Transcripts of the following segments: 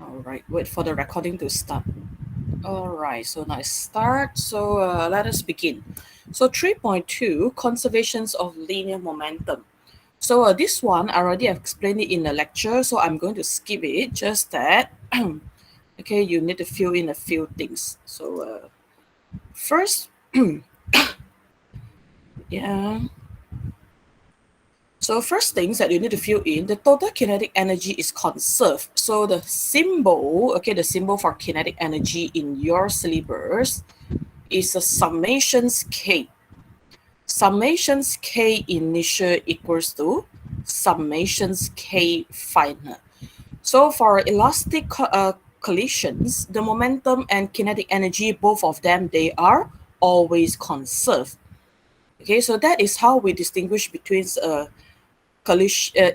All right, wait for the recording to start. All right, so now start. So let us begin. So 3.2, conservations of linear momentum. So this one, I already explained it in the lecture, so I'm going to skip it, just that, okay, you need to fill in a few things. So first, yeah. So first things that you need to fill in, the total kinetic energy is conserved. So the symbol, okay, the symbol for kinetic energy in your syllabus is a summations K. Summations K initial equals to summations K final. So for elastic collisions, the momentum and kinetic energy, both of them, they are always conserved. Okay, so that is how we distinguish between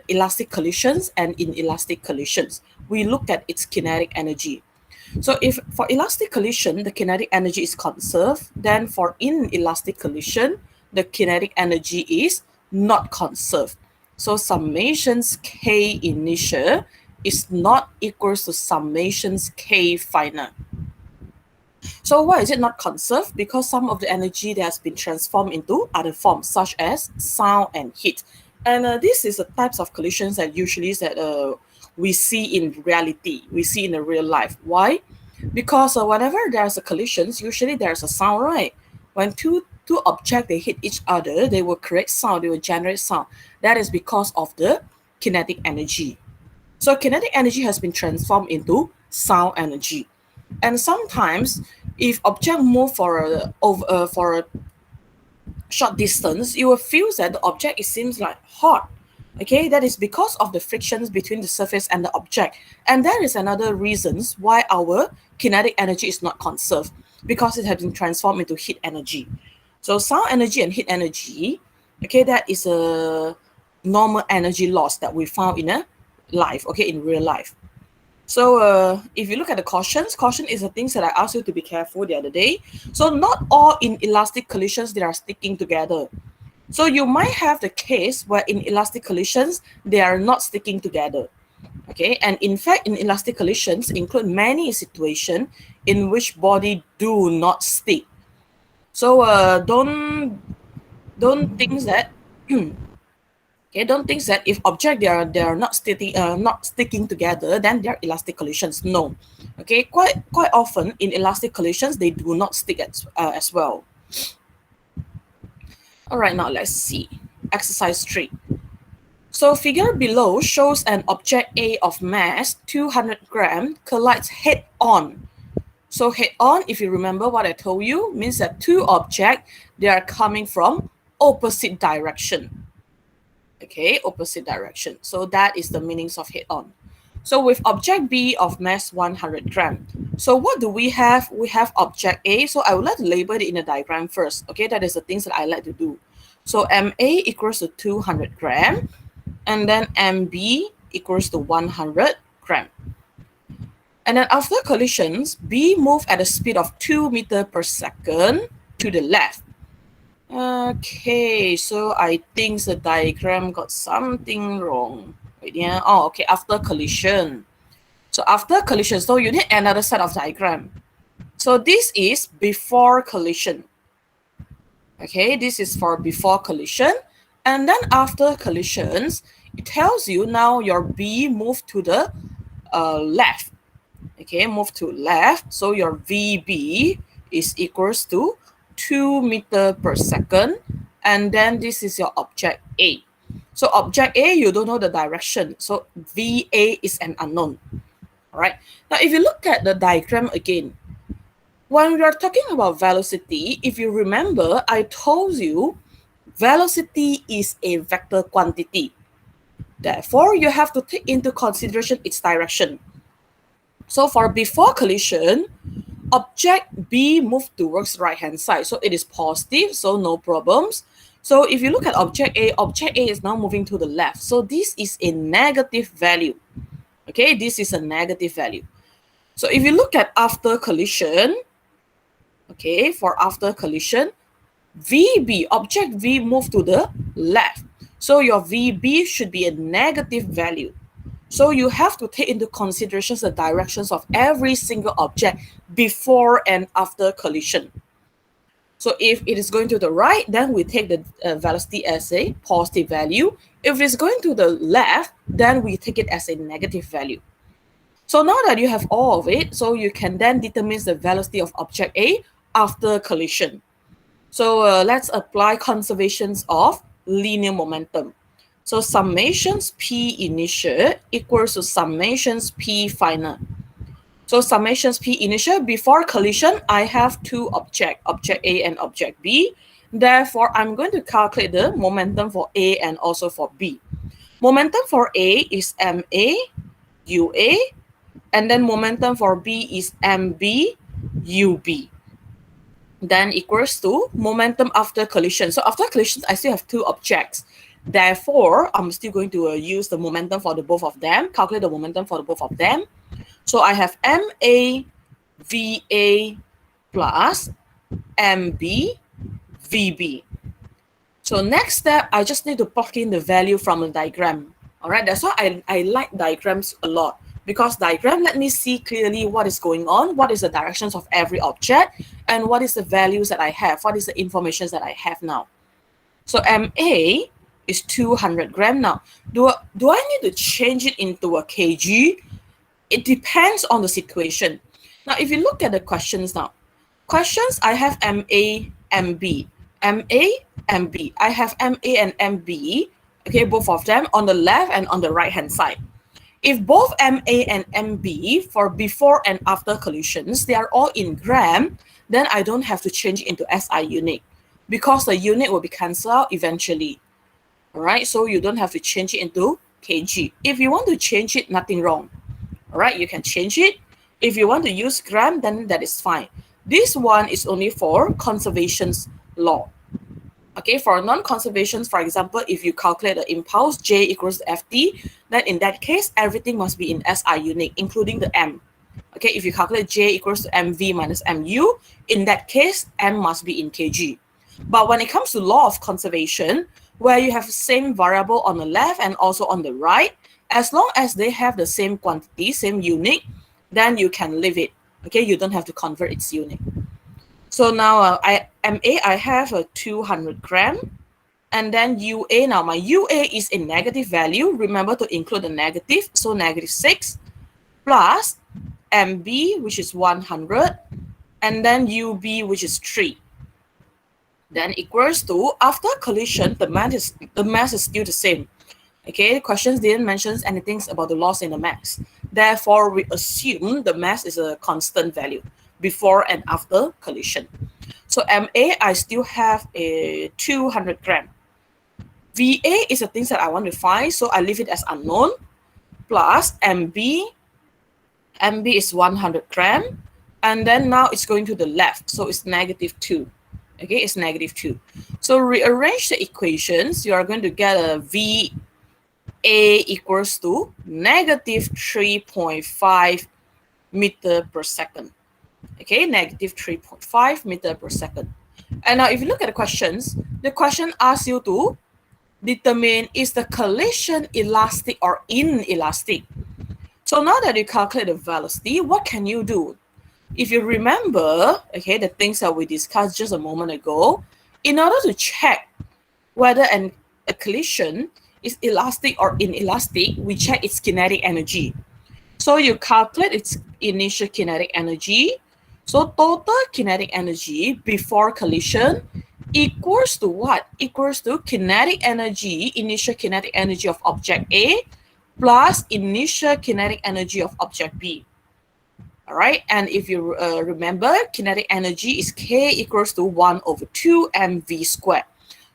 elastic collisions and inelastic collisions. We looked at its kinetic energy. So if for elastic collision, the kinetic energy is conserved, then for inelastic collision, the kinetic energy is not conserved. So summations K initial is not equals to summations K final. So why is it not conserved? Because some of the energy that has been transformed into other forms, such as sound and heat. And this is the types of collisions that usually we see in reality, we see in the real life. Why? Because whenever there's a collisions, usually there's a sound, right? When two objects they hit each other, they will create sound, they will generate sound. That is because of the kinetic energy. So kinetic energy has been transformed into sound energy. And sometimes if object move for a short distance, you will feel that the object it seems like hot. Okay, that is because of the frictions between the surface and the object. And that is another reasons why our kinetic energy is not conserved, because it has been transformed into heat energy. So sound energy and heat energy, okay, that is a normal energy loss that we found in a life, okay, in real life. So if you look at the caution is the things that I asked you to be careful the other day. So not all inelastic collisions they are sticking together. So you might have the case where in elastic collisions they are not sticking together. Okay, and in fact, inelastic collisions include many situations in which body do not stick. So don't think that okay, don't think that if object they are not sticking together, then they're elastic collisions. No, okay, quite often in elastic collisions they do not stick as well. All right, now let's see exercise 3. So figure below shows an object A of mass 200 gram collides head on. So head on, if you remember what I told you, means that two objects they are coming from opposite direction. Okay, opposite direction. So that is the meanings of head on. So with object B of mass 100 gram. So what do we have? We have object A. So I would like to label it in a diagram first. Okay, that is the things that I like to do. So MA equals to 200 gram, and then MB equals to 100 gram. And then after collisions, B move at a speed of 2 meters per second to the left. Okay, so I think the diagram got something wrong. Wait, yeah. Oh, okay, after collision. So after collision, so you need another set of diagram. So this is before collision. Okay, this is for before collision. And then after collisions, it tells you now your B move to the left. Okay, move to left. So your VB is equals to 2 meter per second. And then this is your object A. So object A, you don't know the direction. So VA is an unknown. All right. Now, if you look at the diagram again, when we are talking about velocity, if you remember, I told you velocity is a vector quantity. Therefore, you have to take into consideration its direction. So for before collision, object B moved towards right hand side. So it is positive, so no problems. So if you look at object A is now moving to the left. So this is a negative value. Okay, this is a negative value. So if you look at after collision, okay, for after collision, VB, object V moved to the left. So your VB should be a negative value. So you have to take into consideration the directions of every single object before and after collision. So if it is going to the right, then we take the velocity as a positive value. If it's going to the left, then we take it as a negative value. So now that you have all of it, so you can then determine the velocity of object A after collision. So let's apply conservations of linear momentum. So summations P initial equals to summations P final. So summations P initial, before collision, I have two objects, object A and object B. Therefore, I'm going to calculate the momentum for A and also for B. Momentum for A is MA, UA, and then momentum for B is MB, UB. Then equals to momentum after collision. So after collision, I still have two objects. Therefore, I'm still going to use the momentum for the both of them, calculate the momentum for the both of them. So I have MA VA plus MB VB. So next step, I just need to plug in the value from the diagram. All right, that's why I like diagrams a lot, because diagram let me see clearly what is going on, what is the directions of every object, and what is the values that I have, what is the information that I have now. So MA is 200 gram now. Do I need to change it into a kg? It depends on the situation. Now, if you look at the questions now, questions, I have MA, MB, MA, MB. I have MA and MB, okay, both of them on the left and on the right-hand side. If both MA and MB for before and after collisions, they are all in gram, then I don't have to change it into SI unit, because the unit will be cancelled out eventually. All right, so you don't have to change it into kg. If you want to change it, nothing wrong. All right, you can change it. If you want to use gram, then that is fine. This one is only for conservations law. Okay, for non-conservations, for example, if you calculate the impulse J equals to Ft, then in that case, everything must be in SI unit, including the M. Okay, if you calculate J equals to MV minus MU, in that case, M must be in kg. But when it comes to law of conservation, where you have the same variable on the left and also on the right, as long as they have the same quantity, same unit, then you can leave it. Okay, you don't have to convert its unit. So now MA, I have a 200 gram. And then UA, now my UA is a negative value. Remember to include the negative, so -6 plus MB, which is 100, and then UB, which is 3. Then equals to, after collision, the mass is still the same. Okay, the questions didn't mention anything about the loss in the mass. Therefore, we assume the mass is a constant value before and after collision. So MA, I still have a 200 gram. VA is the things that I want to find, so I leave it as unknown, plus MB. MB is 100 gram. And then now it's going to the left, so it's -2. Okay, it's -2. So rearrange the equations. You are going to get a VA equals to -3.5 meter per second. Okay, -3.5 meter per second. And now if you look at the questions, the question asks you to determine, is the collision elastic or inelastic? So now that you calculate the velocity, what can you do? If you remember, okay, the things that we discussed just a moment ago, in order to check whether a collision is elastic or inelastic, we check its kinetic energy. So you calculate its initial kinetic energy. So total kinetic energy before collision equals to what? Equals to kinetic energy, initial kinetic energy of object A plus initial kinetic energy of object B. All right, and if you remember, kinetic energy is K equals to 1/2 mv squared.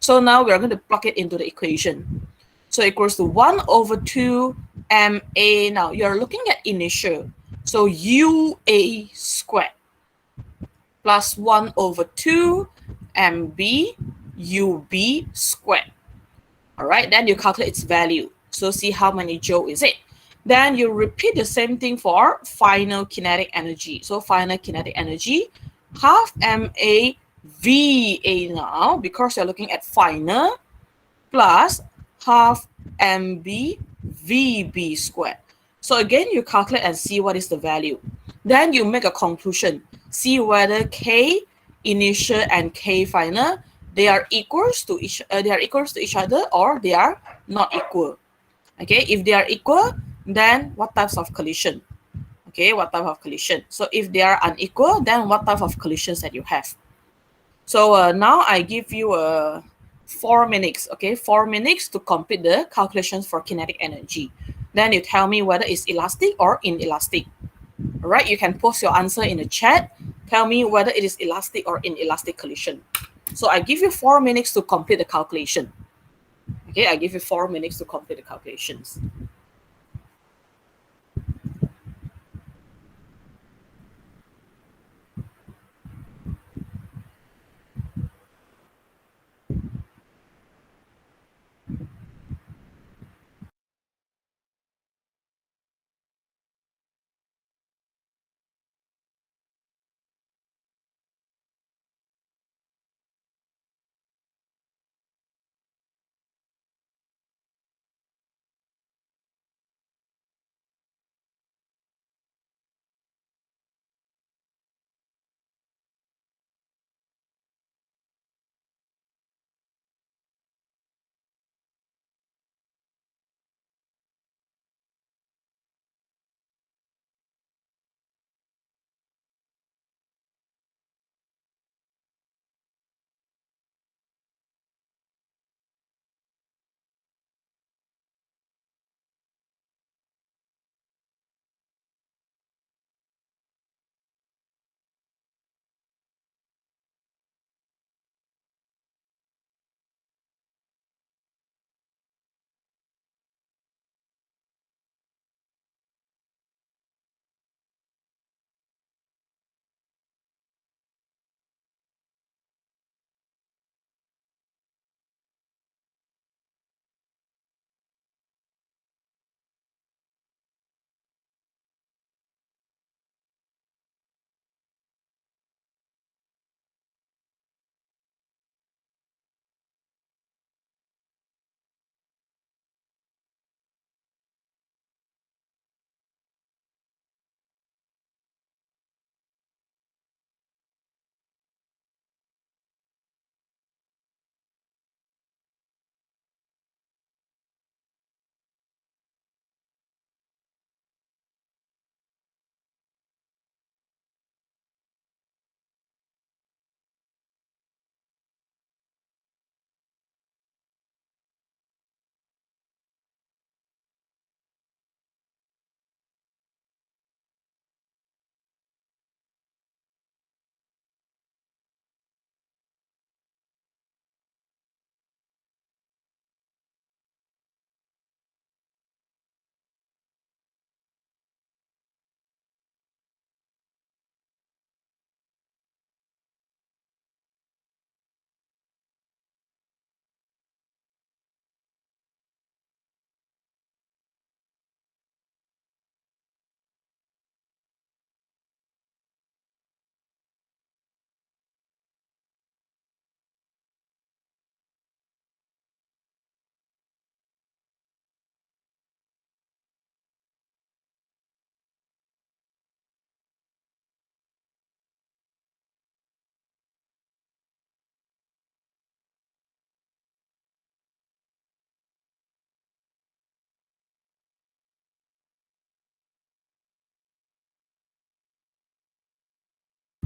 So now we're going to plug it into the equation. So equals to 1/2 ma. Now you're looking at initial. So UA squared plus 1/2 mb UB squared. All right, then you calculate its value. So see how many joule is it. Then you repeat the same thing for final kinetic energy. So final kinetic energy, half ma VA now, because you're looking at final, plus half mb VB squared. So again, you calculate and see what is the value. Then you make a conclusion. See whether K initial and K final they are equals to each other or they are not equal. Okay, if they are equal, then what types of collision? Okay, what type of collision? So if they are unequal, then what type of collisions that you have? So now I give you 4 minutes, okay, 4 minutes to complete the calculations for kinetic energy. Then you tell me whether it's elastic or inelastic. All right, you can post your answer in the chat. Tell me whether it is elastic or inelastic collision. So I give you 4 minutes to complete the calculation. Okay, I give you 4 minutes to complete the calculations.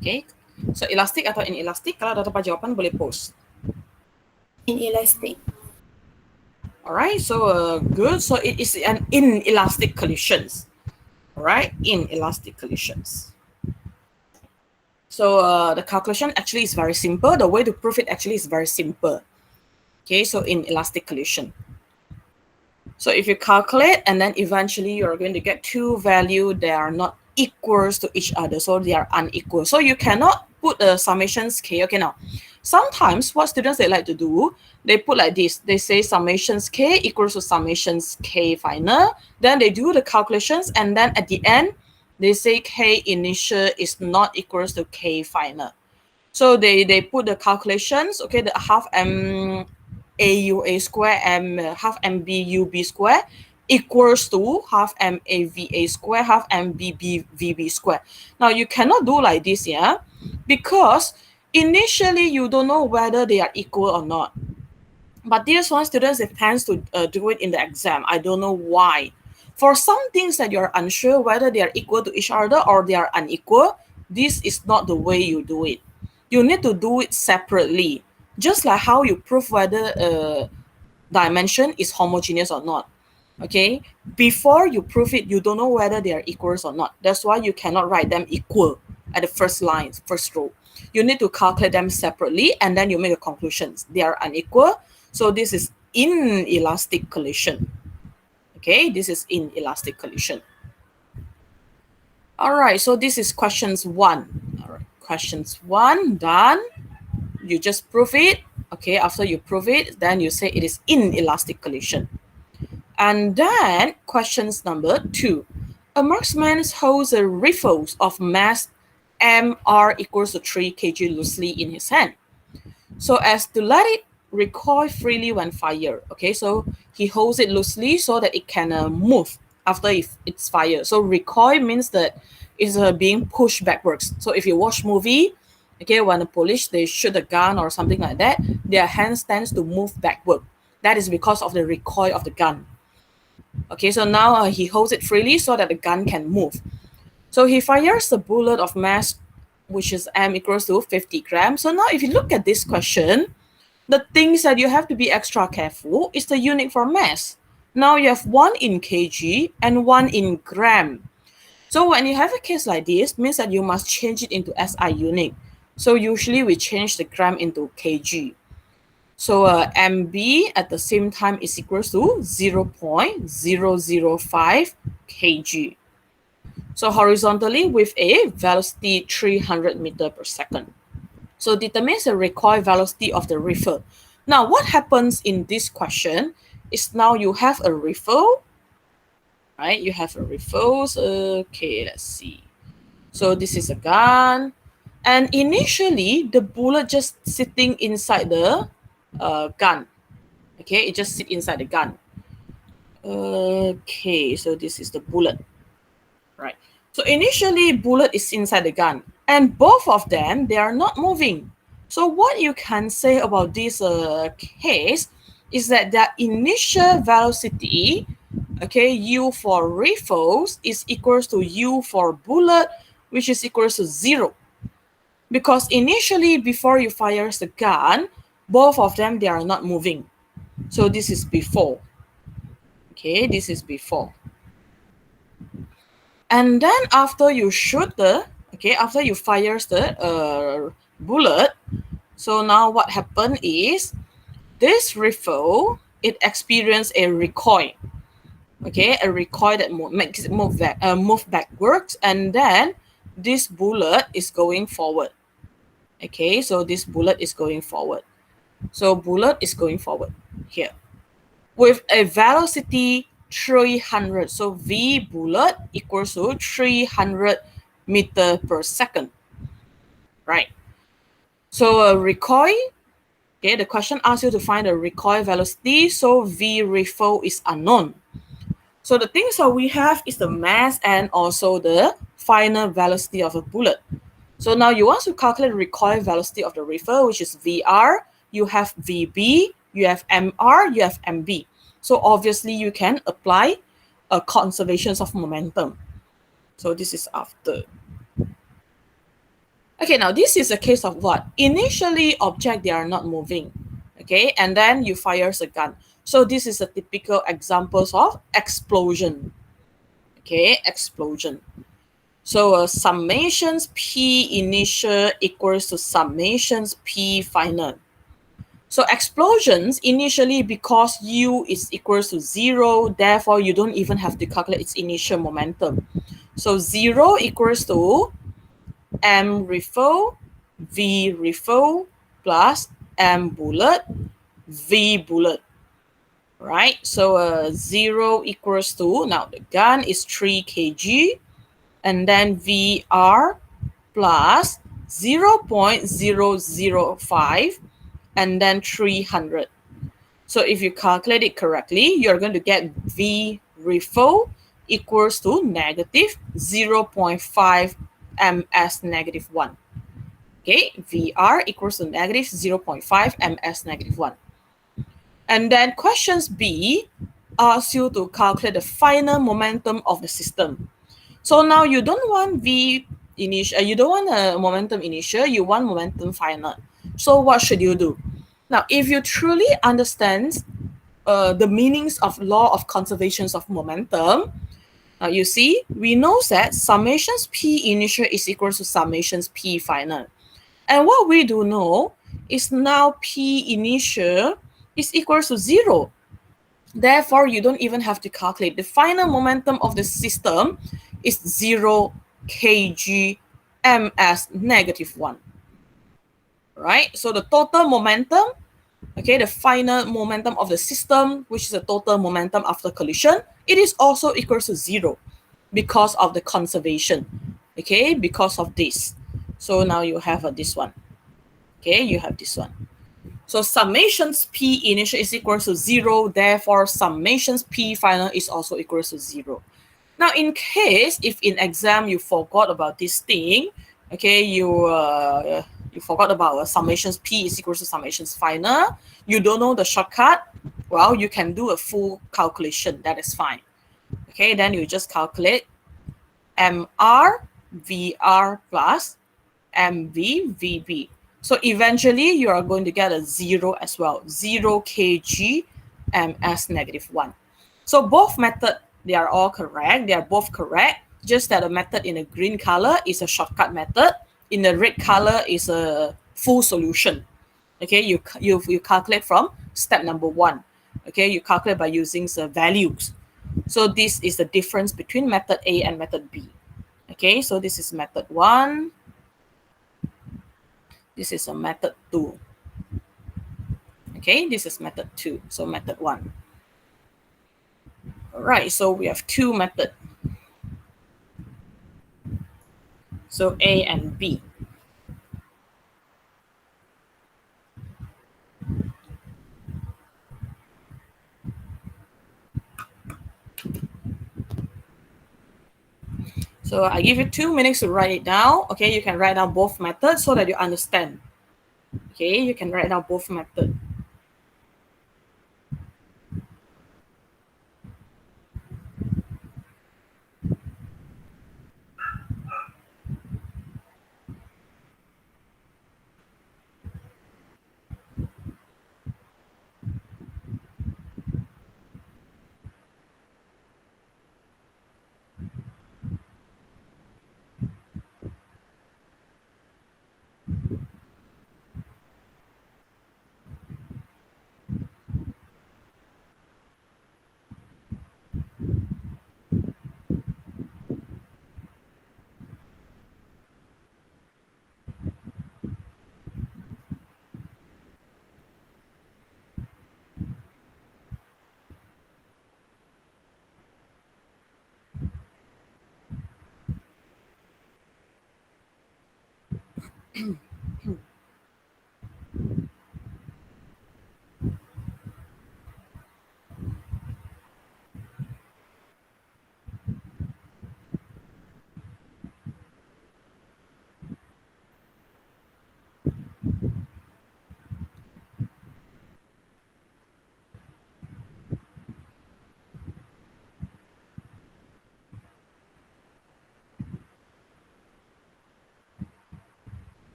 Okay, so elastic atau inelastic, kalau ada tempat jawapan boleh post. Inelastic. Alright, so good. So it is an inelastic collisions. Alright, inelastic collisions. So the calculation actually is very simple. The way to prove it actually is very simple. Okay, so inelastic collision. So if you calculate and then eventually you're going to get two values that are not equals to each other. So they are unequal. So you cannot put a summations k. Okay, now sometimes what students they like to do, they put like this. They say summations k equals to summations k final. Then they do the calculations and then at the end, they say k initial is not equals to k final. So they put the calculations, okay, the half m AUA square m half mb ub square equals to half MAVA square, half MBVB square. Now, you cannot do like this, yeah? Because initially, you don't know whether they are equal or not. But this one, students, it tends to do it in the exam. I don't know why. For some things that you're unsure whether they are equal to each other or they are unequal, this is not the way you do it. You need to do it separately. Just like how you prove whether a dimension is homogeneous or not. Okay? Before you prove it, you don't know whether they are equals or not. That's why you cannot write them equal at the first line, first row. You need to calculate them separately and then you make a conclusion. They are unequal. So this is inelastic collision. Okay, this is inelastic collision. All right, so this is questions 1. All right, questions 1 done. You just prove it. Okay, after you prove it, then you say it is inelastic collision. And then questions number 2. A marksman holds a rifle of mass mr equals to 3 kg loosely in his hand, so as to let it recoil freely when fired. Okay, so he holds it loosely so that it can move after it's fired. So recoil means that it's being pushed backwards. So if you watch movie, okay, when the police they shoot a gun or something like that, their hands tends to move backward. That is because of the recoil of the gun. Okay, so now he holds it freely so that the gun can move. So he fires a bullet of mass, which is m equals to 50 grams. So now if you look at this question, the things that you have to be extra careful is the unit for mass. Now you have 1 in kg and 1 in gram. So when you have a case like this, means that you must change it into SI unit. So usually we change the gram into kg. So MB at the same time is equals to 0.005 kg. So horizontally with a velocity 300 meter per second. So determines the recoil velocity of the rifle. Now what happens in this question is now you have a rifle, right? You have a rifle. Okay, let's see. So this is a gun. And initially the bullet just sitting inside the gun. Okay, it just sit inside the gun. Okay, so this is the bullet, right? So initially bullet is inside the gun and both of them, they are not moving. So what you can say about this case is that the initial velocity, okay, U for rifles is equals to U for bullet, which is equals to 0. Because initially before you fire the gun, both of them, they are not moving. So this is before. Okay, this is before. And then after you shoot the, okay, after you fire the bullet, so now what happened is this rifle, it experienced a recoil. Okay, a recoil that makes it move backwards, and then this bullet is going forward. Okay, so this bullet is going forward. So bullet is going forward here with a velocity 300. So V bullet equals to 300 meter per second, right? So recoil, okay, the question asks you to find the recoil velocity. So V rifle is unknown. So the things that we have is the mass and also the final velocity of a bullet. So now you want to calculate the recoil velocity of the rifle, which is VR. You have VB, you have MR, you have MB. So obviously you can apply a conservations of momentum. So this is after. Okay, now this is a case of what? Initially object, they are not moving. Okay, and then you fire the gun. So this is a typical examples of explosion. Okay, explosion. So summations P initial equals to summations P final. So explosions initially, because U is equals to 0, therefore you don't even have to calculate its initial momentum. So 0 equals to M rifle, V rifle plus M bullet, V bullet. Right? So 0 equals to, now the gun is 3 kg, and then VR plus 0.005 and then 300. So if you calculate it correctly, you're going to get V refill equals to negative 0.5 ms negative 1. Okay, VR equals to negative 0.5 ms negative 1. And then questions B asks you to calculate the final momentum of the system. So now you don't want V initial, you don't want a momentum initial, you want momentum final. So what should you do? Now, if you truly understand the meanings of law of conservations of momentum, you see, we know that summations P initial is equal to summations P final. And what we do know is now P initial is equal to 0. Therefore, you don't even have to calculate. The final momentum of the system is 0 kg ms negative 1. Right? So the total momentum, okay, the final momentum of the system, which is the total momentum after collision, it is also equal to 0 because of the conservation. Okay, because of this. So now you have this one. Okay, you have this one. So summations P initial is equal to 0. Therefore, summations P final is also equal to 0. Now, in case if in exam you forgot about this thing, okay, you forgot about summations P is equal to summations final, you don't know the shortcut, well, you can do a full calculation. That is fine. Okay, then you just calculate MR VR plus MV VB. So eventually you are going to get a 0 as well, 0 kg ms negative 1. So both method, they are all correct. They are both correct. Just that the method in the green color is a shortcut method. In the red color is a full solution. Okay, you calculate from step number 1. Okay, you calculate by using the values. So this is the difference between method A and method B. Okay, so this is method 1. This is a method 2. Okay, this is method 2. So method 1. All right, so we have two methods. So A and B. So I give you 2 minutes to write it down. Okay, you can write down both methods so that you understand. Okay, you can write down both methods.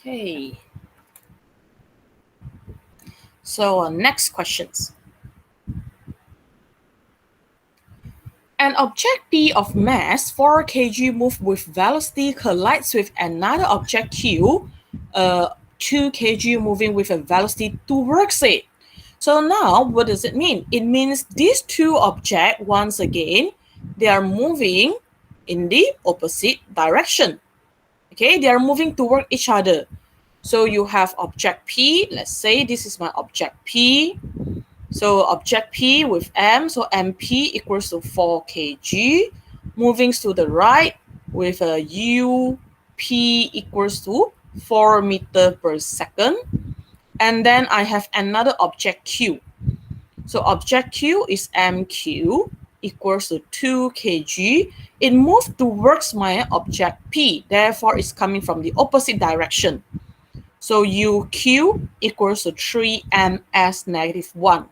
Okay. So next questions. An object P of mass 4 kg move with velocity collides with another object Q, 2 kg moving with a velocity towards it. So now what does it mean? It means these two objects, once again, they are moving in the opposite direction. Okay, they are moving toward each other. So you have object P, let's say this is my object P. So object P with M, so MP equals to 4 kg. Moving to the right with a UP equals to 4 meter per second. And then I have another object Q. So object Q is MQ equals to 2 kg. It moved towards my object P, therefore it's coming from the opposite direction. So UQ equals to 3ms negative 1.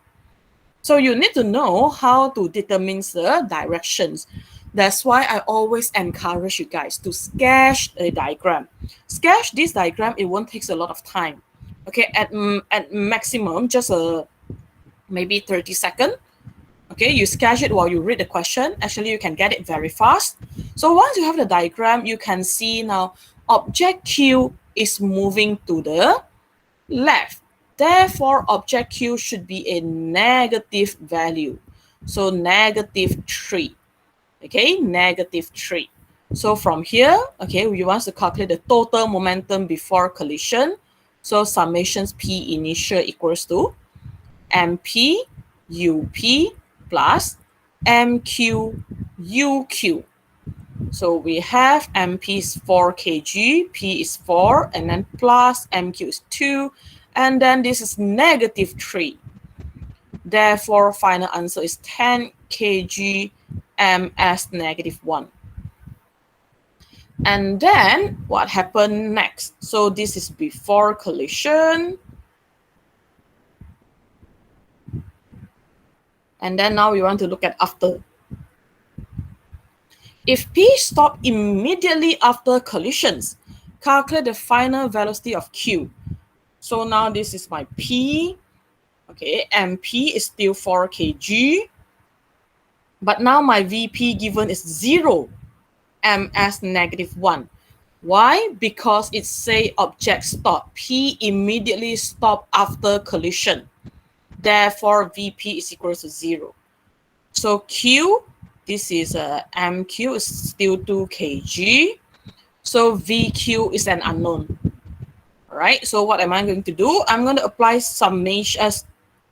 So you need to know how to determine the directions. That's why I always encourage you guys to sketch a diagram. Sketch this diagram, it won't take a lot of time. Okay, at maximum, just maybe 30 seconds. Okay, you sketch it while you read the question. Actually, you can get it very fast. So once you have the diagram, you can see now object Q is moving to the left. Therefore, object Q should be a negative value. So negative 3. Okay, negative 3. So from here, okay, we want to calculate the total momentum before collision. So summations P initial equals to MP UP plus MQ UQ. So we have MP is 4 kg, P is 4, and then plus MQ is 2, and then this is negative 3. Therefore, final answer is 10 kg ms negative 1. And then what happened next? So this is before collision. And then now we want to look at after. If P stop immediately after collisions, calculate the final velocity of Q. So now this is my P. Okay, MP is still 4 kg. But now my VP given is 0, ms negative 1. Why? Because it say object stop. P immediately stop after collision. Therefore, VP is equal to 0. So Q, this is MQ is still 2 kg. So VQ is an unknown. All right. So what am I going to do? I'm going to apply summation as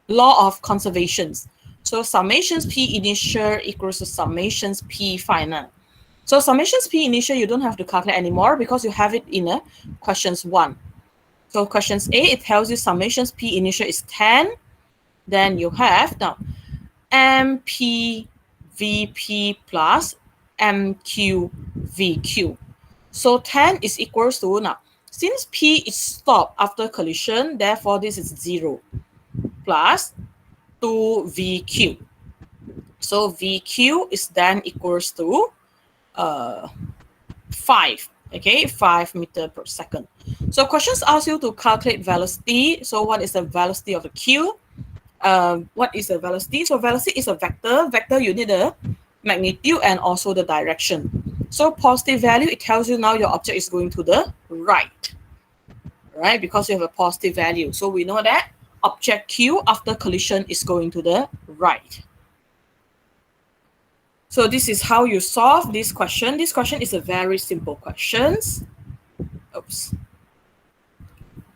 law of conservations. So summations P initial equals to summations P final. So summations P initial, you don't have to calculate anymore because you have it in questions 1. So questions A, it tells you summations P initial is 10. Then you have now MP VP plus MQ VQ. So 10 is equals to, now, since P is stopped after collision, therefore this is 0 plus 2 VQ. So VQ is then equals to 5. Okay, 5 meter per second. So questions ask you to calculate velocity. So what is the velocity of the Q? What is the velocity? So velocity is a vector. Vector, you need the magnitude and also the direction. So positive value, it tells you now your object is going to the right, right? Because you have a positive value. So we know that object Q after collision is going to the right. So this is how you solve this question. This question is a very simple question. Oops.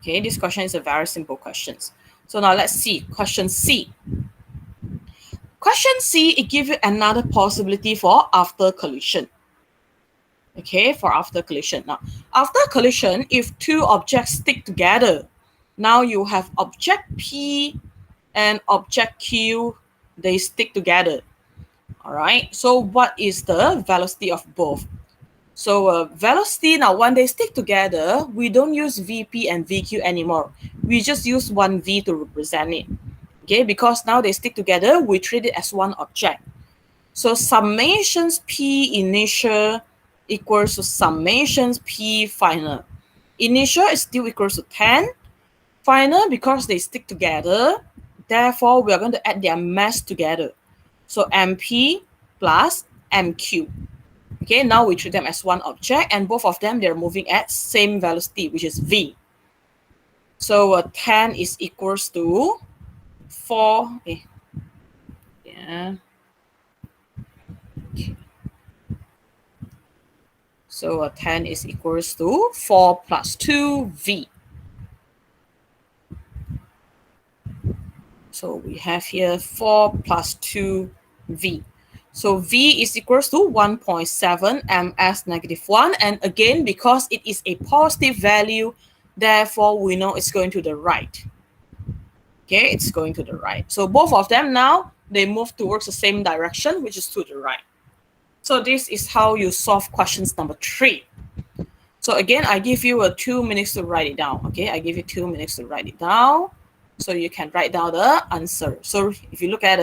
Okay, this question is a very simple question. So now let's see question C. Question C, it gives you another possibility for after collision. Okay, for after collision. Now, after collision, if two objects stick together, now you have object P and object Q, they stick together. All right, so what is the velocity of both? So velocity, now when they stick together, we don't use VP and VQ anymore. We just use one V to represent it. Okay, because now they stick together, we treat it as one object. So summations P initial equals to summations P final. Initial is still equals to 10. Final, because they stick together, therefore we are going to add their mass together. So MP plus MQ. Okay, now we treat them as one object, and both of them, they're moving at same velocity, which is V. So 10 is equals to 4. Yeah. Okay. So 10 is equals to 4 plus 2V. So we have here 4 plus 2V. So V is equals to 1.7 ms negative 1. And again, because it is a positive value, therefore we know it's going to the right. Okay, it's going to the right. So both of them now, they move towards the same direction, which is to the right. So this is how you solve questions number 3. So again, I give you 2 minutes to write it down. Okay, I give you 2 minutes to write it down. So you can write down the answer. So if you look at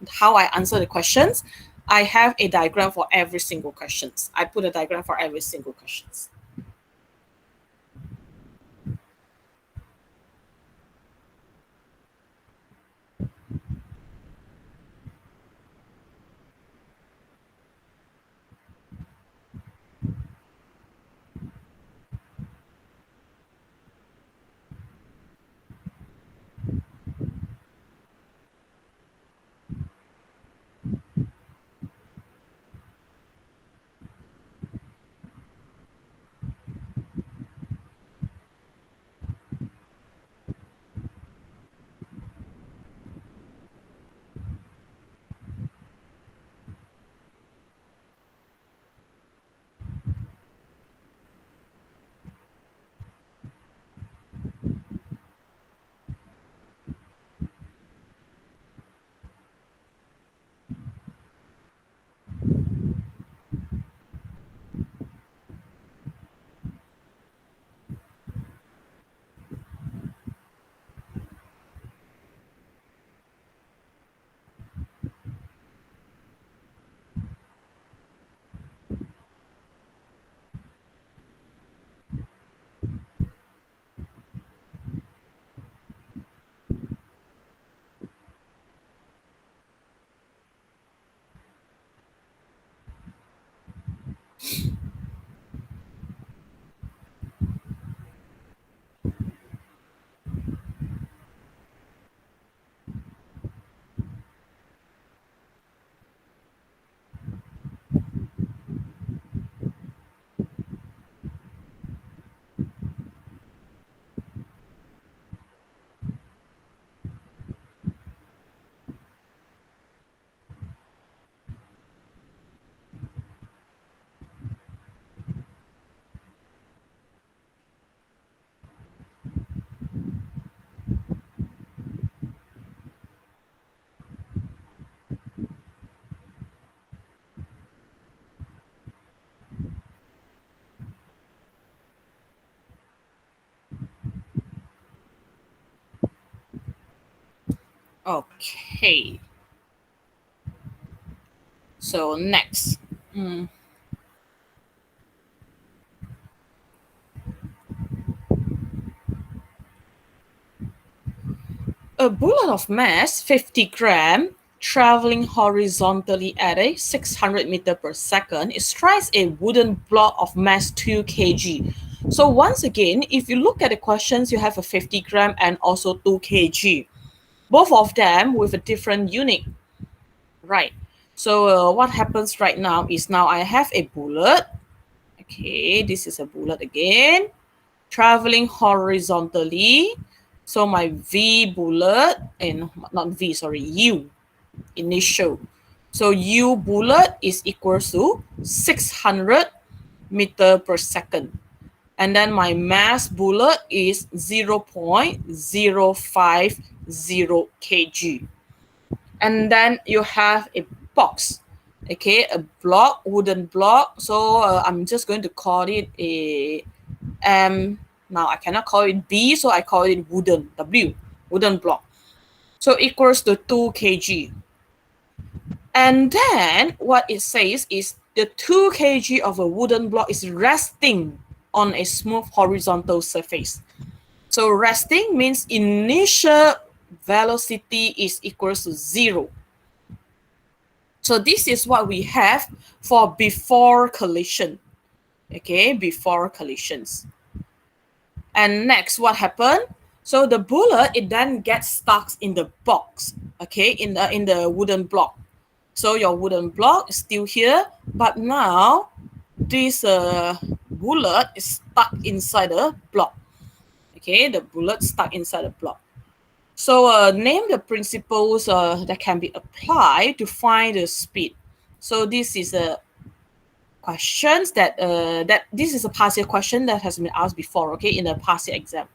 how I answer the questions, I have a diagram for every single questions. I put a diagram for every single questions. Okay. So next. A bullet of mass 50 gram traveling horizontally at a 600 meter per second strikes a wooden block of mass 2 kg. So once again, if you look at the questions, you have a 50 gram and also 2 kg. Both of them with a different unit, right? So what happens right now is now I have a bullet. Okay, this is a bullet again, traveling horizontally. So my V bullet, and not V, sorry, U initial. So U bullet is equals to 600 meter per second. And then my mass bullet is 0.050 kg. And then you have a box, okay, a block, wooden block. So I'm just going to call it a now I cannot call it B, so I call it wooden, W, wooden block. So equals to 2 kg. And then what it says is the 2 kg of a wooden block is resting on a smooth horizontal surface. So resting means initial velocity is equals to 0. So this is what we have for before collision. Okay, before collisions. And next, what happened? So the bullet, it then gets stuck in the box, okay, in the wooden block. So your wooden block is still here, but now this bullet is stuck inside the block. Okay, the bullet stuck inside the block. So name the principles that can be applied to find the speed. So this is a questions that this is a past year question that has been asked before, okay, in the past year exam.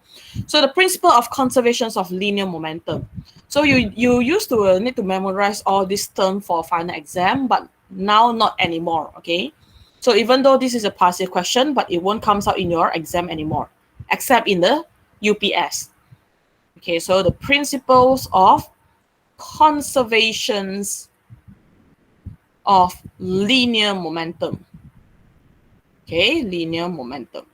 So the principle of conservation of linear momentum. So you used to need to memorize all this term for final exam, but now not anymore, okay? So even though this is a past year question, but it won't come out in your exam anymore, except in the UPS. Okay, so the principles of conservations of linear momentum. Okay, linear momentum.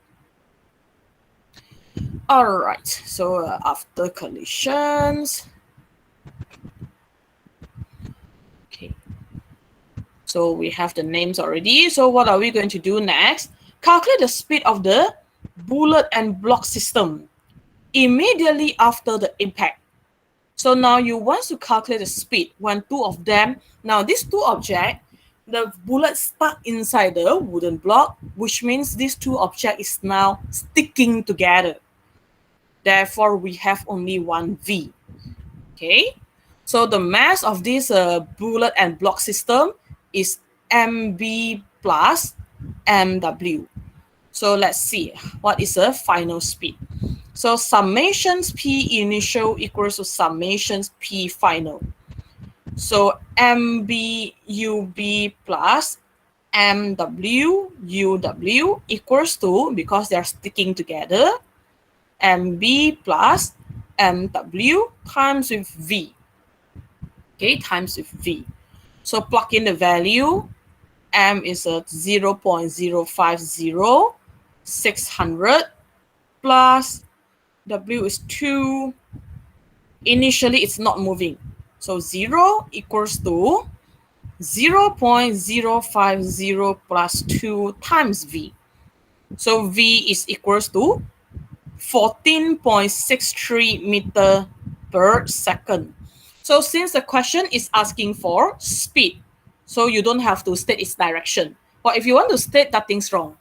All right, so after collisions, okay, so we have the names already. So what are we going to do next? Calculate the speed of the bullet and block system immediately after the impact. So now you want to calculate the speed when two of them, now these two objects, the bullet stuck inside the wooden block, which means these two objects is now sticking together. Therefore, we have only one V. Okay, so the mass of this bullet and block system is mv plus mw. So let's see what is the final speed. So summations P initial equals to summations P final. So MB UB plus MW UW equals to, because they're sticking together, MB plus MW times with V. Okay, times with V. So plug in the value. M is at 0.050, 600 plus W is 2. Initially, it's not moving. So 0 equals to 0.050 plus 2 times V. So V is equals to 14.63 meter per second. So since the question is asking for speed, so you don't have to state its direction. But if you want to state, nothing's wrong.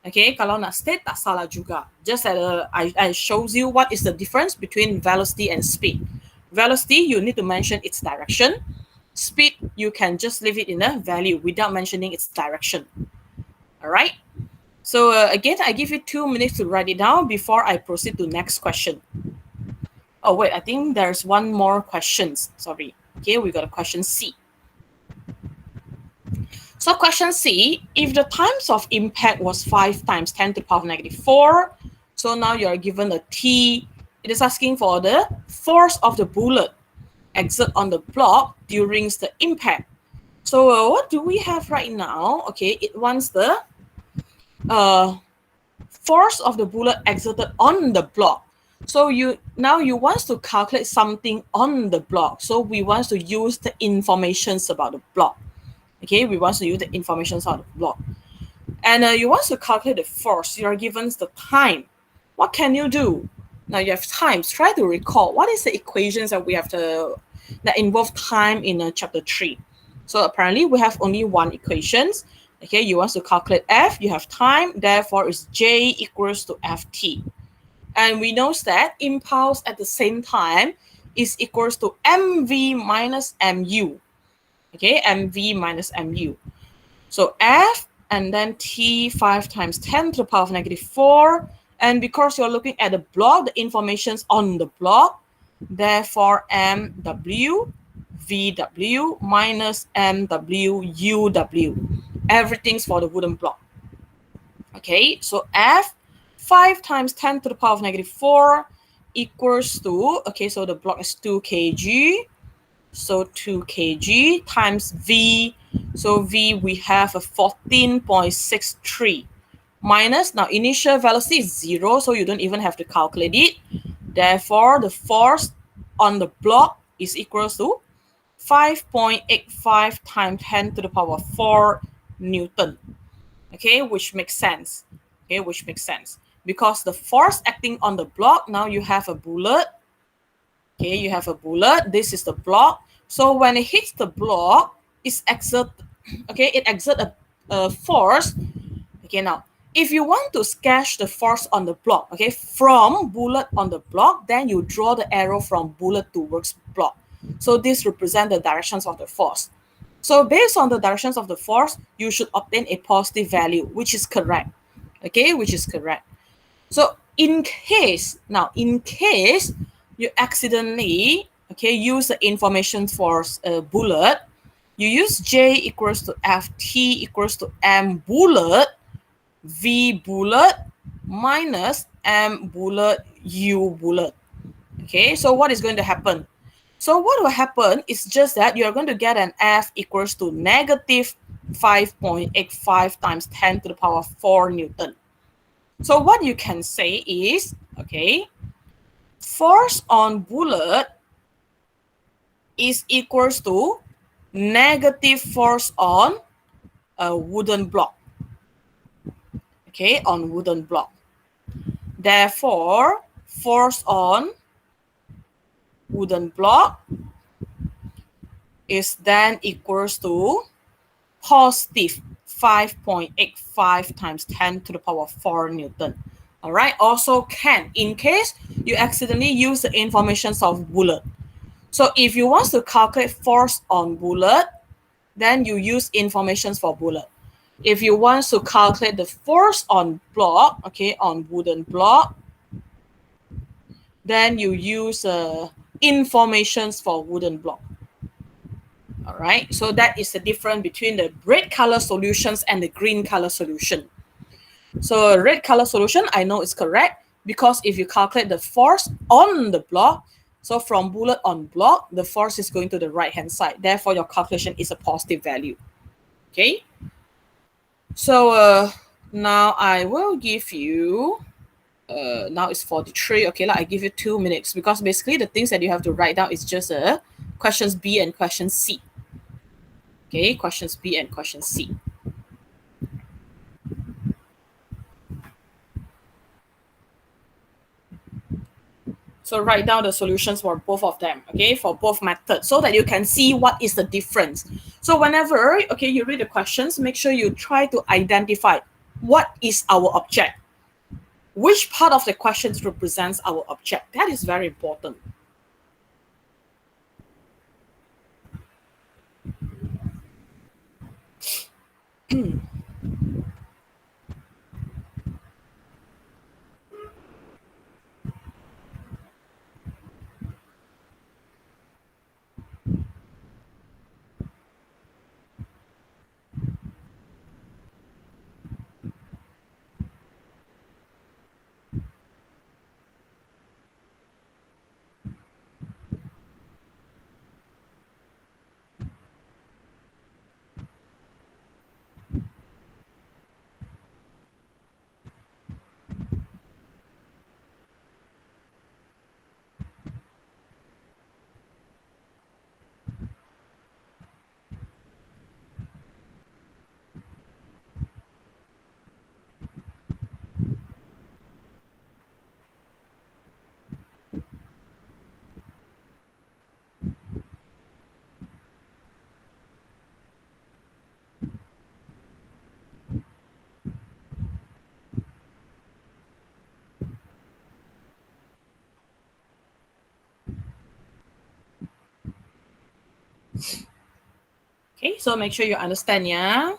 Okay, kalau nak state tak salah juga. Just that I shows you what is the difference between velocity and speed. Velocity, you need to mention its direction. Speed, you can just leave it in a value without mentioning its direction. All right. So again, I give you 2 minutes to write it down before I proceed to next question. Oh wait, I think there's one more question. Sorry. Okay, we got a question C. So question C, if the times of impact was 5 times 10 to the power of -4, so now you're given a T. It is asking for the force of the bullet exert on the block during the impact. So what do we have right now? Okay, it wants the force of the bullet exerted on the block. So you want to calculate something on the block. So we want to use the informations about the block. Okay, we want to use the information out of the block. And you want to calculate the force. You are given the time. What can you do? Now you have times. Try to recall what is the equations that we have to that involve time in chapter 3. So apparently we have only one equations. Okay, you want to calculate F, you have time, therefore it's J equals to Ft. And we know that impulse at the same time is equals to mv minus mu. Okay, mv minus mu. So F and then T 5 times 10 to the power of -4. And because you're looking at the block, the information's on the block, therefore mw vw minus mw uw. Everything's for the wooden block. Okay, so F 5 times 10 to the power of -4 equals to, okay, so the block is 2 kg. So 2 kg times V. So V, we have a 14.63. minus, now initial velocity is 0, so you don't even have to calculate it. Therefore, the force on the block is equals to 5.85 times 10 to the power 4 Newton. Okay, which makes sense. Okay, which makes sense. Because the force acting on the block, now you have a bullet. Okay, you have a bullet. This is the block. So when it hits the block, it exerts a force. Okay, now if you want to sketch the force on the block, okay, from bullet on the block, then you draw the arrow from bullet towards block. So this represents the directions of the force. So based on the directions of the force, you should obtain a positive value, which is correct. Okay, which is correct. So in case you accidentally, okay, use the information for a bullet, you use J equals to Ft equals to M bullet, V bullet minus M bullet, U bullet. Okay, so what is going to happen? So what will happen is just that you're going to get an F equals to negative 5.85 times 10 to the power 4 Newton. So what you can say is, okay, force on bullet is equals to negative force on a wooden block. Okay, on wooden block. Therefore, force on wooden block is then equals to positive 5.85 times 10 to the power 4 Newton. All right. Also can, in case you accidentally use the informations of bullet. So if you want to calculate force on bullet, then you use informations for bullet. If you want to calculate the force on block, okay, on wooden block, then you use informations for wooden block. All right, so that is the difference between the red color solutions and the green color solution. So red color solution, I know it's correct because if you calculate the force on the block, so from bullet on block, the force is going to the right hand side. Therefore, your calculation is a positive value. Okay. So now I will give you, now it's 43. Okay, I give you 2 minutes because basically the things that you have to write down is just questions B and question C. Okay, questions B and question C. So write down the solutions for both of them, okay, for both methods, so that you can see what is the difference. So whenever, okay, you read the questions, make sure you try to identify what is our object. Which part of the questions represents our object? That is very important. Okay, so make sure you understand, yeah.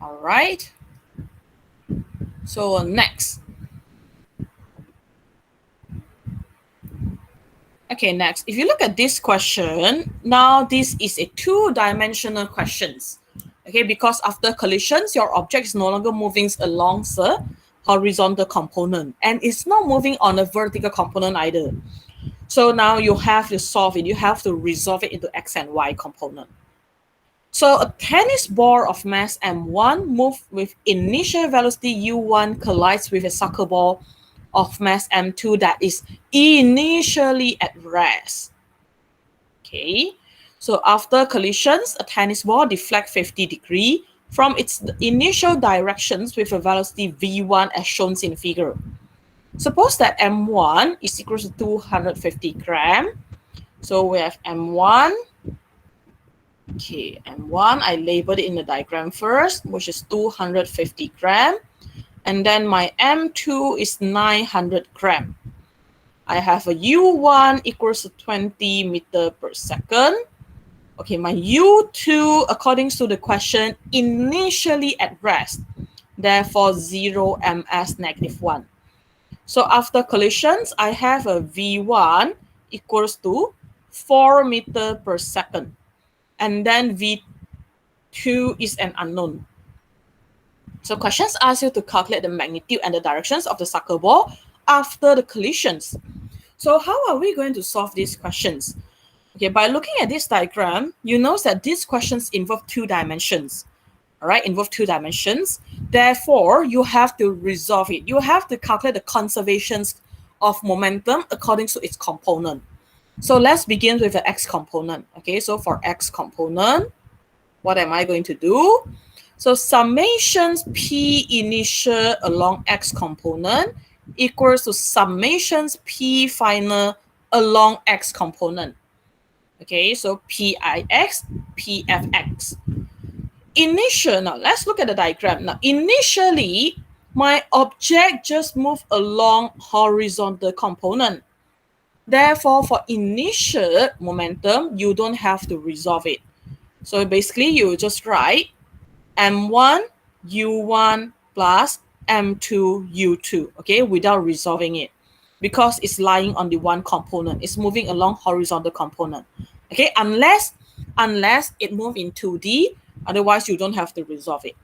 All right. So next. Okay, next, if you look at this question, now this is a two-dimensional questions. Okay, because after collisions, your object is no longer moving along the horizontal component and it's not moving on a vertical component either. So now you have to solve it. You have to resolve it into X and Y component. So a tennis ball of mass m1 moved with initial velocity u1 collides with a soccer ball of mass m2 that is initially at rest. Okay, so after collisions, a tennis ball deflects 50 degrees from its initial directions with a velocity v1 as shown in figure. Suppose that m1 is equal to 250 grams. So we have m1. Okay, m1, I labeled it in the diagram first, which is 250 grams. And then my m2 is 900 grams. I have a u1 equals to 20 meters per second. Okay, my u2, according to the question, initially at rest. Therefore, 0 ms -1. So after collisions, I have a v1 equals to 4 meters per second. And then v2 is an unknown. So questions ask you to calculate the magnitude and the directions of the soccer ball after the collisions. So how are we going to solve these questions? Okay, by looking at this diagram, you know that these questions involve two dimensions. All right, involve two dimensions. Therefore, you have to resolve it. You have to calculate the conservations of momentum according to its component. So let's begin with the x component. Okay, so for x component, what am I going to do? So summations P initial along x component equals to summations P final along x component. Okay, so Pix, Pfx. Initial, now let's look at the diagram. Now, initially, my object just moved along horizontal component. Therefore, for initial momentum, you don't have to resolve it. So basically, you just write m1 u1 plus m2 u2, okay, without resolving it, because it's lying on the one component. It's moving along horizontal component. Okay, unless it move in 2D, otherwise you don't have to resolve it.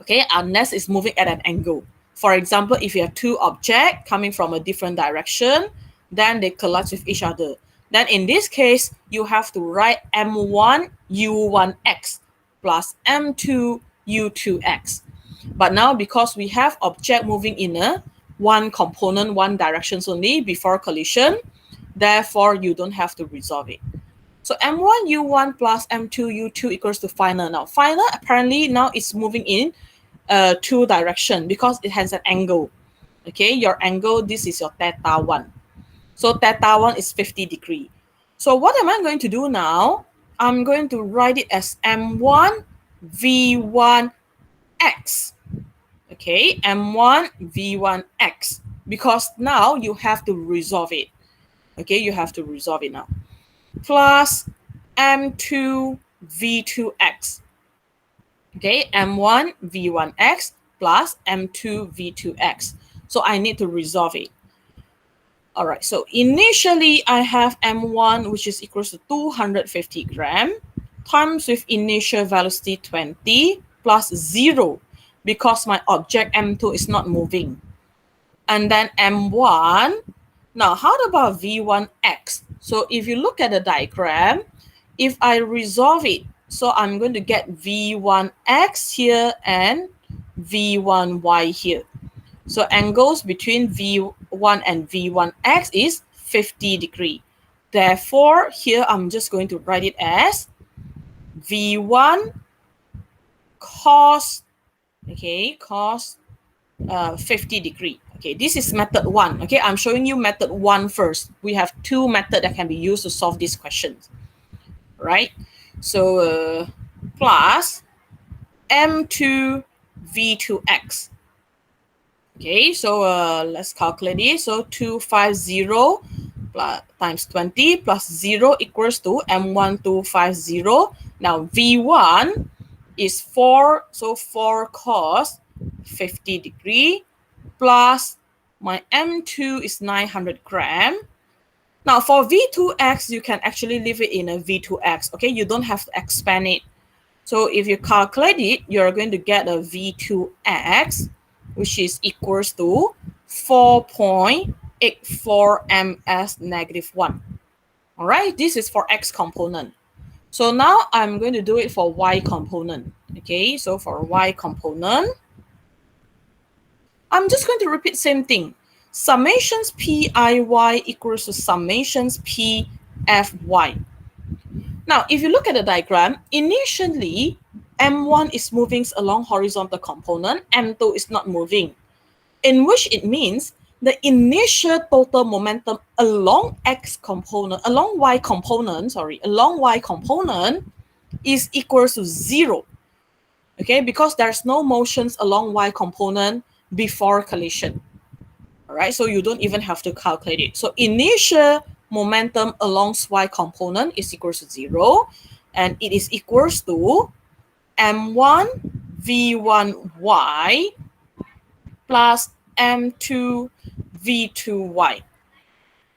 Okay, unless it's moving at an angle. For example, if you have two objects coming from a different direction, then they collide with each other. Then in this case, you have to write m1 u1x plus m2 u2x. But now because we have object moving in a one component, one directions only before collision, therefore you don't have to resolve it. So m1 u1 plus m2 u2 equals to final. Now final apparently now it's moving in two direction because it has an angle. Okay, your angle, this is your theta 1. So theta 1 is 50 degrees. So what am I going to do now? I'm going to write it as m1 v1 x. Okay, m1 v1 x, because now you have to resolve it. Okay, you have to resolve it now. Plus m2 v2 x. Okay, m1 v1 x plus m2 v2 x. So I need to resolve it. All right, so initially I have m1, which is equals to 250 grams, times with initial velocity 20 plus 0, because my object m2 is not moving. And then m1. Now, how about v1x? So if you look at the diagram, if I resolve it, so I'm going to get v1x here and v1y here. So angles between v1 and v1x is 50 degrees. Therefore, here I'm just going to write it as v1 cos, okay, cos 50 degrees. Okay, this is method 1. Okay, I'm showing you method 1 first. We have two methods that can be used to solve these questions, right? So plus m2 v2x. Okay, so let's calculate it. So 250 plus, times 20 plus 0 equals to m1 250. Now v1 is 4, so 4 cos 50 degrees plus my m2 is 900 grams. Now for V2x, you can actually leave it in a V2x, okay? You don't have to expand it. So if you calculate it, you're going to get a V2x, which is equals to 4.84 ms negative 1. All right, this is for x component. So now I'm going to do it for y component. Okay, so for y component, I'm just going to repeat same thing. Summations PIY equals to summations PFY. Now, if you look at the diagram, initially, M1 is moving along horizontal component, M2 is not moving, in which it means the initial total momentum along y component is equal to 0. Okay, because there's no motions along y component before collision. All right, so you don't even have to calculate it. So initial momentum along y component is equal to 0, and it is equals to m1 v1y plus m2 v2y.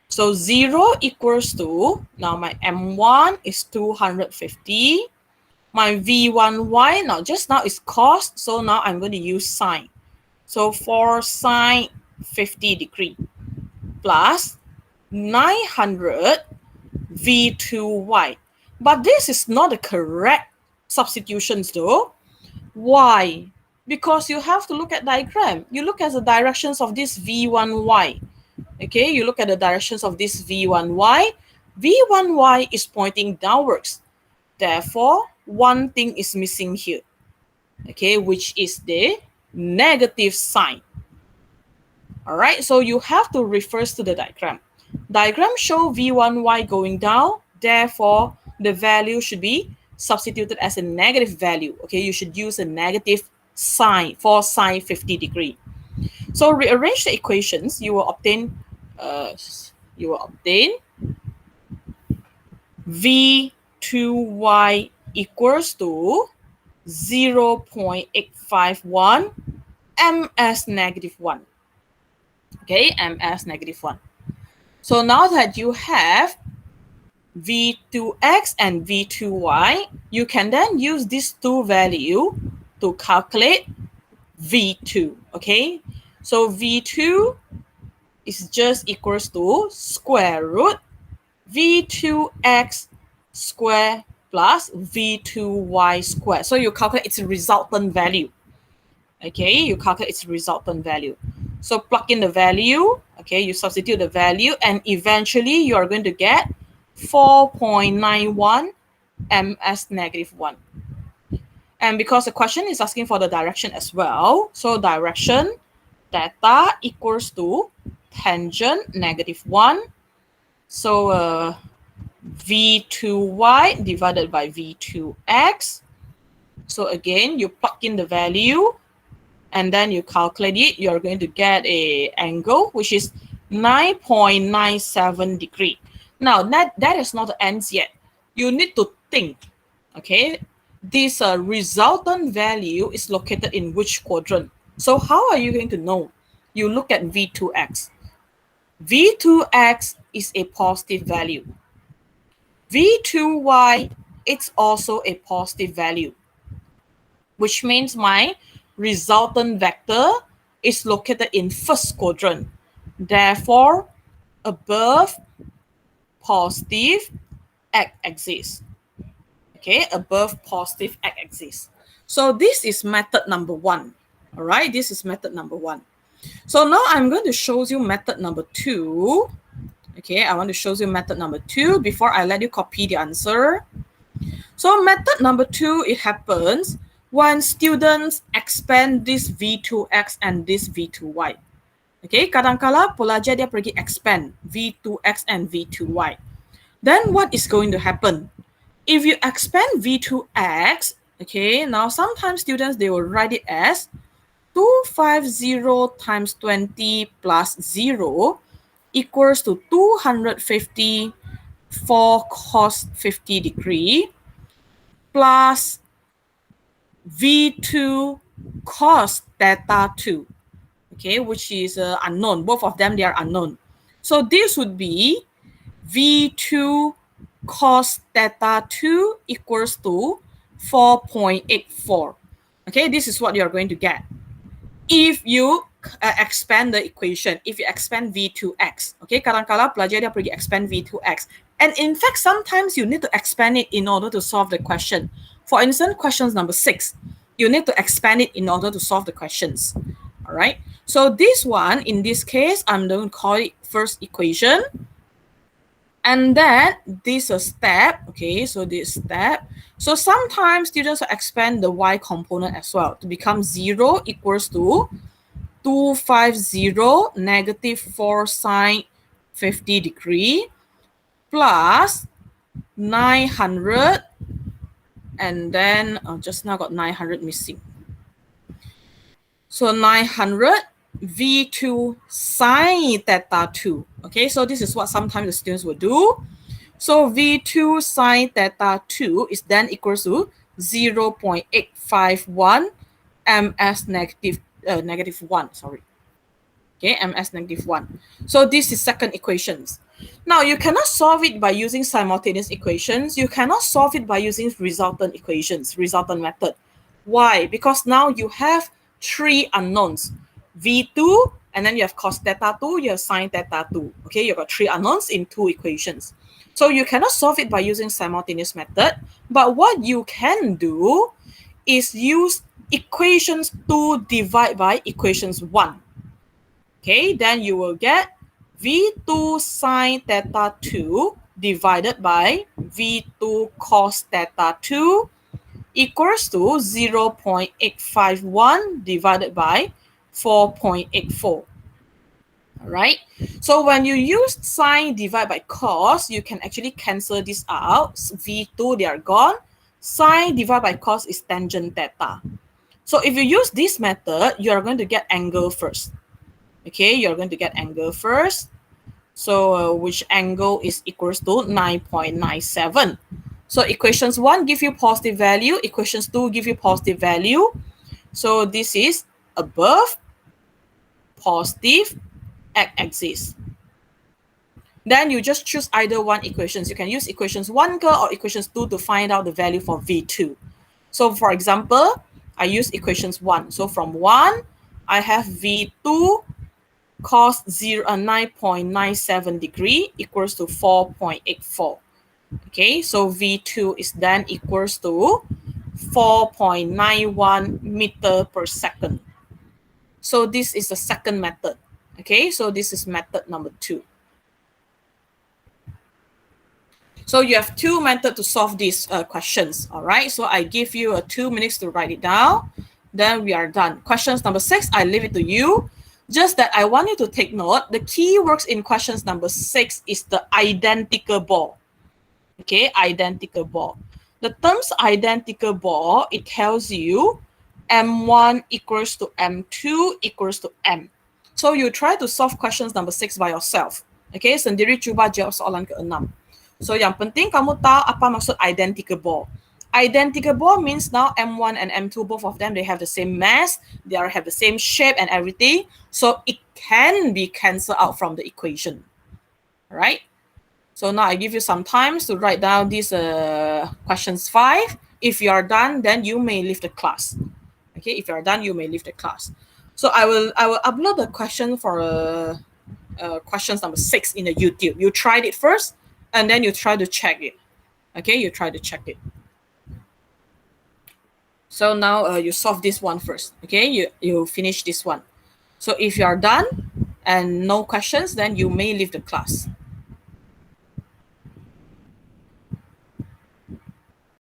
So 0 equals to, now my m1 is 250, my v1y now is cos, so now I'm going to use sine. So for sine 50 degree plus 900 v2y. But this is not the correct substitutions though. Why? Because you have to look at diagram. You look at the directions of this v1y. Okay, you look at the directions of this v1y. v1y is pointing downwards. Therefore, one thing is missing here. Okay, which is the negative sign. All right, so you have to refer to the diagram. Diagram show v1y going down. Therefore, the value should be substituted as a negative value. Okay, you should use a negative sign for sine 50 degree. So rearrange the equations. You will obtain v2y equals to 0.851 ms negative 1. Okay, ms negative 1. So now that you have v2x and v2y, you can then use these two values to calculate v2. Okay, so v2 is just equals to square root v2x square plus v2y square. So you calculate its resultant value. Okay, you calculate its resultant value. So plug in the value, okay, you substitute the value, and eventually you are going to get 4.91 ms negative 1. And because the question is asking for the direction as well, so direction theta equals to tangent negative 1. So v2y divided by v2x. So again, you plug in the value, and then you calculate it, you're going to get a angle which is 9.97 degree. Now that is not the ends yet. You need to think, okay, this resultant value is located in which quadrant? So how are you going to know? You look at v2x. v2x is a positive value. v2y, it's also a positive value, which means my resultant vector is located in first quadrant. Therefore, above positive x-axis. Okay, above positive x-axis. So this is method number 1. All right, this is method number 1. So now I'm going to show you method number 2. Okay, I want to show you method number 2 before I let you copy the answer. So method number 2, it happens when students expand this v2x and this v2y. Okay, kadang-kala pelajar dia pergi expand v2x and v2y. Then what is going to happen? If you expand v2x, okay, now sometimes students, they will write it as 250 times 20 plus 0 equals to 250 for cos 50 degree plus v2 cos theta 2, okay, which is unknown. Both of them, they are unknown. So this would be V2 cos theta 2 equals to 4.84. Okay, this is what you're going to get. If you expand the equation, if you expand V2x, okay, kadang-kala pelajar dia pergi expand V2x. And in fact, sometimes you need to expand it in order to solve the question. For instance, questions number 6, you need to expand it in order to solve the questions. All right. So this one, in this case, I'm going to call it first equation. And then this is a step, okay, so this step. So sometimes students expand the y component as well to become 0 equals to 250 negative 4 sine 50 degree plus 900, and then just now got 900 missing. So 900 V2 sine theta 2. Okay, so this is what sometimes the students will do. So V2 sine theta 2 is then equals to 0.851 ms negative 1, sorry. Okay, ms negative 1. So this is second equations. Now, you cannot solve it by using simultaneous equations. You cannot solve it by using resultant equations, resultant method. Why? Because now you have 3 unknowns. V2, and then you have cos theta 2, you have sine theta 2. Okay, you've got 3 unknowns in 2 equations. So you cannot solve it by using simultaneous method. But what you can do is use equations 2 divided by equations 1. Okay, then you will get V2 sine theta 2 divided by V2 cos theta 2 equals to 0.851 divided by 4.84. All right. So when you use sine divided by cos, you can actually cancel this out. V2, they are gone. Sine divided by cos is tangent theta. So if you use this method, you are going to get angle first. Okay, you're going to get angle first. So which angle is equals to 9.97. So equations 1 give you positive value. Equations 2 give you positive value. So this is above positive x-axis. Then you just choose either one equations. You can use equations 1 or equations 2 to find out the value for V2. So for example, I use equations 1. So from 1, I have V2 cos 9.97 degree equals to 4.84. Okay, so V2 is then equals to 4.91 meter per second. So this is the second method. Okay, so this is method number 2. So you have 2 methods to solve these questions. All right, so I give you 2 minutes to write it down. Then we are done. Questions number 6, I leave it to you. Just that I want you to take note, the key words in questions number 6 is the identical ball. Okay, identical ball. The terms identical ball, it tells you M1 equals to M2 equals to M. So you try to solve questions number 6 by yourself. Okay, sendiri cuba jawab soalan ke-6. So yang penting kamu tahu apa maksud identical ball. Identical ball means now M1 and M2, both of them, they have the same mass, they have the same shape and everything. So it can be cancelled out from the equation. All right. So now I give you some time to write down these questions 5. If you are done, then you may leave the class. Okay, if you are done, you may leave the class. So I will upload the question for questions number 6 in the YouTube. You tried it first, and then you try to check it. Okay, you try to check it. So now you solve this one first. Okay, you finish this one. So if you are done and no questions, then you may leave the class.